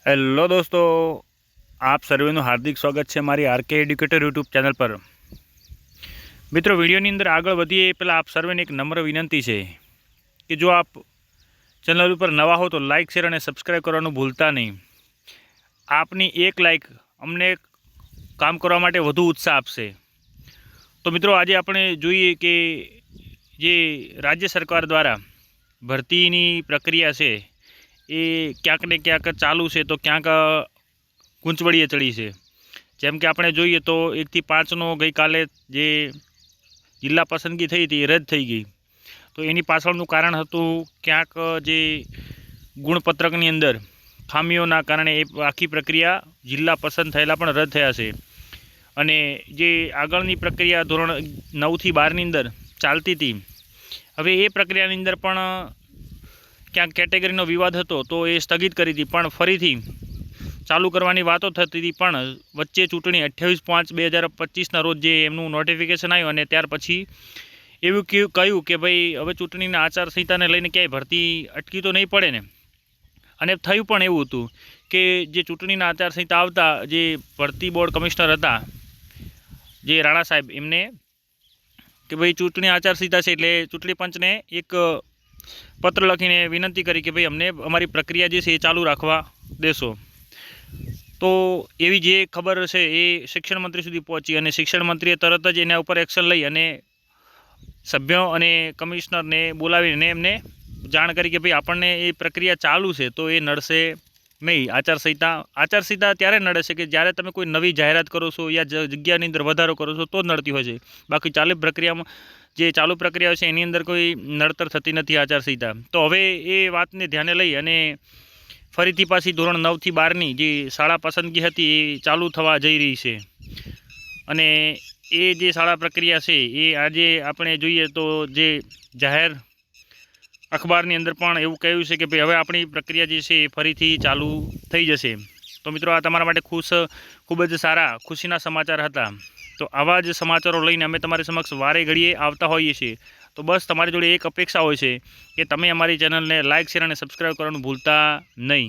Hello દોસ્તો, આપ સર્વેનું હાર્દિક સ્વાગત છે મારી આરકે એડ્યુકેટર યુટ્યુબ ચેનલ પર। મિત્રો, વિડીયોની અંદર આગળ વધીએ પહેલાં આપ સર્વેને એક નમ્ર વિનંતી છે કે જો આપ ચેનલ ઉપર નવા હો તો લાઇક શેર અને સબસ્ક્રાઈબ કરવાનું ભૂલતા નહીં। આપની એક લાઇક અમને કામ કરવા માટે વધુ ઉત્સાહ આપશે। તો મિત્રો, આજે આપણે જોઈએ કે જે રાજ્ય સરકાર દ્વારા ભરતીની પ્રક્રિયા છે એ ક્યાંક ને ક્યાંક ચાલુ છે તો ક્યાંક ગૂંચવડીએ ચડી છે। જેમ કે આપણે જોઈએ તો 1 થી 5નો ગઈકાલે જે જિલ્લા પસંદગી થઈ હતી એ રદ થઈ ગઈ। તો એની પાછળનું કારણ હતું ક્યાંક જે ગુણપત્રકની અંદર ખામીઓના કારણે એ આખી પ્રક્રિયા જિલ્લા પસંદ થયેલા પણ રદ થયા છે। અને જે આગળની પ્રક્રિયા ધોરણ 9 થી 12ની અંદર ચાલતી હતી, હવે એ પ્રક્રિયાની અંદર પણ ક્યાંક કેટેગરીનો વિવાદ હતો તો એ સ્થગિત કરી હતી, પણ ફરીથી ચાલુ કરવાની વાતો થતી હતી। પણ વચ્ચે ચૂંટણી 28/5/2025ના રોજ જે એમનું નોટિફિકેશન આવ્યું અને ત્યાર પછી એવું કહ્યું કે ભાઈ હવે ચૂંટણીના આચારસંહિતાને લઈને ક્યાંય ભરતી અટકી તો નહીં પડે ને। અને થયું પણ એવું હતું કે જે ચૂંટણીના આચારસંહિતા આવતા જે ભરતી બોર્ડ કમિશનર હતા જે રાણા સાહેબ, એમને કે ભાઈ ચૂંટણી આચારસંહિતા છે એટલે ચૂંટણી પંચને એક પત્ર લખીને વિનંતી કરી કે ભાઈ અમને અમારી પ્રક્રિયા જે છે એ ચાલુ રાખવા દેશો। તો એવી જે ખબર છે એ શિક્ષણ મંત્રી સુધી પહોંચી અને શિક્ષણ મંત્રીએ તરત જ એના ઉપર એક્શન લઈ અને સભ્યો અને કમિશનરને બોલાવીને એમને જાણ કરી કે ભાઈ આપણને એ પ્રક્રિયા ચાલુ છે તો એ નડશે નહીં। આચારસંહિતા ત્યારે નડે છે કે જ્યારે તમે કોઈ નવી જાહેરાત કરો છો યા જગ્યાની અંદર વધારો કરો છો તો જ નડતી હોય છે। બાકી ચાલુ પ્રક્રિયા છે એની અંદર કોઈ નડતર થતી નથી આચારસંહિતા। તો હવે એ વાતને ધ્યાને લઈ અને ફરીથી પાછી ધોરણ 9 થી 12ની જે શાળા પસંદગી હતી એ ચાલુ થવા જઈ રહી છે। અને એ જે શાળા પ્રક્રિયા છે એ આજે આપણે જોઈએ તો જે જાહેર અખબારની અંદર પણ એવું કહ્યું છે કે ભાઈ હવે આપણી પ્રક્રિયા જે છે એ ફરીથી ચાલુ થઈ જશે। તો મિત્રો, આ તમારા માટે ખૂબ જ સારા ખુશીના સમાચાર હતા। તો આવા જ સમાચારો લઈને અમે તમારી સમક્ષ વારે ઘડીએ આવતા હોઈએ છીએ। તો બસ તમારી જોડે એક અપેક્ષા હોય છે કે તમે અમારી ચેનલને લાઇક શેર અને સબસ્ક્રાઈબ કરવાનું ભૂલતા નહીં।